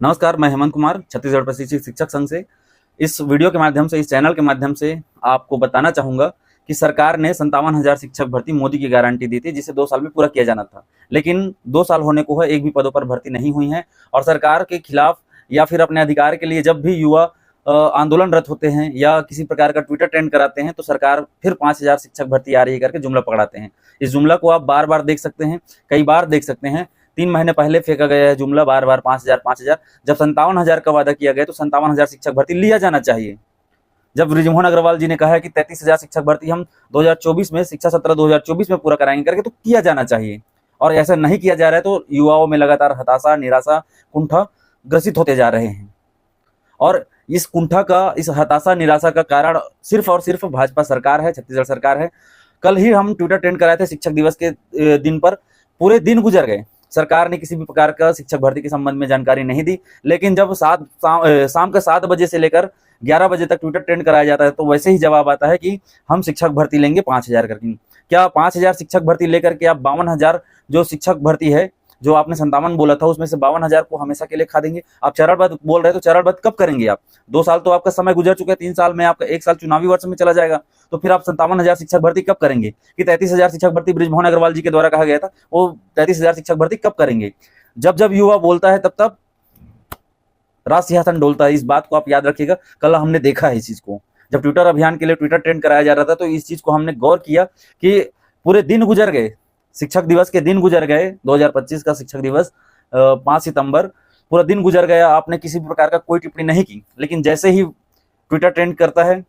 नमस्कार, मैं हेमंत कुमार छत्तीसगढ़ प्रशिक्षित शिक्षक संघ से इस वीडियो के माध्यम से, इस चैनल के माध्यम से आपको बताना चाहूँगा कि सरकार ने 57,000 शिक्षक भर्ती मोदी की गारंटी दी थी, जिसे 2 साल में पूरा किया जाना था। लेकिन 2 साल होने को है, एक भी पदों पर भर्ती नहीं हुई है और सरकार के खिलाफ या फिर अपने अधिकार के लिए जब भी युवा आंदोलनरत होते हैं या किसी प्रकार का ट्विटर ट्रेंड कराते हैं, तो सरकार फिर 5,000 शिक्षक भर्ती आ रही है करके जुमला पकड़ाते हैं। इस जुमला को आप बार-बार देख सकते हैं, कई बार देख सकते हैं। 3 महीने पहले फेंका गया है जुमला बार-बार 5,000। जब 57,000 का वादा किया गया तो 57,000 शिक्षक भर्ती लिया जाना चाहिए। जब बृजमोहन अग्रवाल जी ने कहा है कि 33,000 शिक्षक भर्ती हम 2024 में, शिक्षा सत्र 2024 में पूरा कराएंगे करके, तो किया जाना चाहिए। और ऐसा नहीं किया जा रहा है तो युवाओं में लगातार हताशा, निराशा, कुंठा ग्रसित होते जा रहे हैं। और इस कुंठा का, इस हताशा, निराशा का कारण सिर्फ और सिर्फ भाजपा सरकार है, छत्तीसगढ़ सरकार है। कल ही हम ट्विटर ट्रेंड कराए थे शिक्षक दिवस के दिन पर, पूरे दिन गुजर गए, सरकार ने किसी भी प्रकार का शिक्षक भर्ती के संबंध में जानकारी नहीं दी। लेकिन जब शाम के 7 बजे से लेकर 11 बजे तक ट्विटर ट्रेंड कराया जाता है तो वैसे ही जवाब आता है कि हम शिक्षक भर्ती लेंगे 5,000 करके। क्या 5,000 शिक्षक भर्ती लेकर के आप 52,000 जो शिक्षक भर्ती है, जो आपने 57 बोला था, उसमें से 52,000 को हमेशा के लिए खा देंगे? आप चरणबद्ध बोल रहे हो तो चरणबद्ध कब करेंगे आप? 2 साल तो आपका समय गुजर चुका है, 3 साल में आपका 1 साल चुनावी वर्ष में चला जाएगा, तो फिर आप 57,000 शिक्षक भर्ती कब करेंगे? कि 33,000 शिक्षक भर्ती बृजमोहन अग्रवाल जी के द्वारा कहा गया था, वो 33,000 शिक्षक भर्ती कब करेंगे? जब जब युवा बोलता है तब तब राज सिंहासन डोलता है। इस बात को आप याद रखिएगा। कल हमने देखा है इस चीज को, जब ट्विटर अभियान के लिए ट्विटर ट्रेंड कराया जा रहा था तो इस चीज को हमने गौर किया कि पूरे दिन गुजर गए, शिक्षक दिवस के दिन गुजर गए, 2025 का शिक्षक दिवस 5 सितंबर, पूरा दिन गुजर गया, आपने किसी भी प्रकार का कोई टिप्पणी नहीं की। लेकिन जैसे ही ट्विटर ट्रेंड करता है,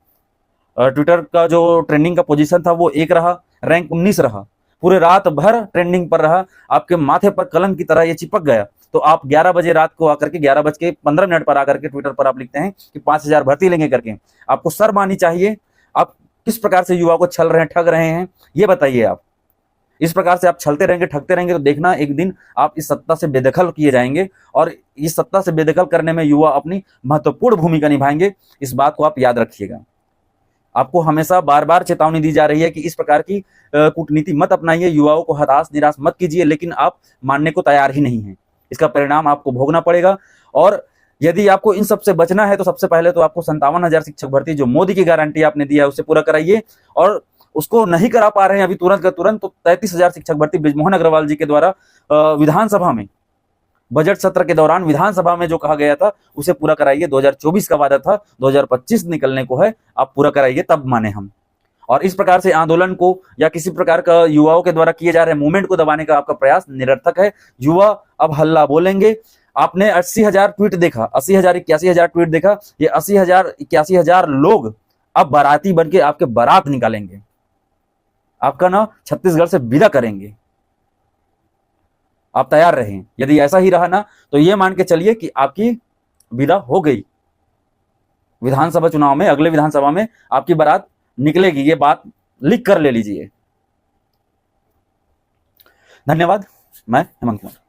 ट्विटर का जो ट्रेंडिंग का पोजीशन था वो 1 रहा, रैंक 19 रहा, पूरे रात भर ट्रेंडिंग पर रहा, आपके माथे पर कलंक की तरह ये चिपक गया। तो आप 11 बजे रात को आकर के 11:15 पर आकर के ट्विटर पर आप लिखते हैं कि 5,000 भर्ती लेंगे करके। आपको शर्म आनी चाहिए। आप किस प्रकार से युवा को छल रहे हैं, ठग रहे हैं, ये बताइए आप। इस प्रकार से आप छलते रहेंगे, ठगते रहेंगे तो देखना एक दिन आप इस सत्ता से बेदखल किए जाएंगे और इस सत्ता से बेदखल करने में युवा अपनी महत्वपूर्ण भूमिका निभाएंगे। इस बात को आप याद रखिएगा। आपको हमेशा बार-बार चेतावनी दी जा रही है कि इस प्रकार की कूटनीति मत अपनाइए, युवाओं को हताश, निराश मत कीजिए, लेकिन आप मानने को तैयार ही नहीं हैं। इसका परिणाम आपको भोगना पड़ेगा। और यदि आपको इन सब से बचना है तो सबसे पहले तो आपको 57,000 शिक्षक भर्ती जो मोदी की गारंटी आपने दिया है उसे पूरा कराइए। और उसको नहीं करा पा रहे हैं अभी तुरंत का तुरंत, तो 33,000 शिक्षक भर्ती बृजमोहन अग्रवाल जी के द्वारा विधानसभा में, बजट सत्र के दौरान विधानसभा में जो कहा गया था उसे पूरा कराइए। 2024 का वादा था, 2025 निकलने को है, आप पूरा कराइए, तब माने हम। और इस प्रकार से आंदोलन को या किसी प्रकार का युवाओं के द्वारा किए जा रहे मूवमेंट को दबाने का आपका प्रयास निरर्थक है। युवा अब हल्ला बोलेंगे। आपने 80,000 ट्वीट देखा, 80,000 81,000 ट्वीट देखा, ये 80,000 81,000 लोग अब बाराती बन के आपके बारात निकालेंगे, आपका ना छत्तीसगढ़ से विदा करेंगे। आप तैयार रहें। यदि ऐसा ही रहा ना तो ये मान के चलिए कि आपकी विदा हो गई। विधानसभा चुनाव में, अगले विधानसभा में आपकी बारात निकलेगी, ये बात लिख कर ले लीजिए। धन्यवाद। मैं हेमंत कुमार।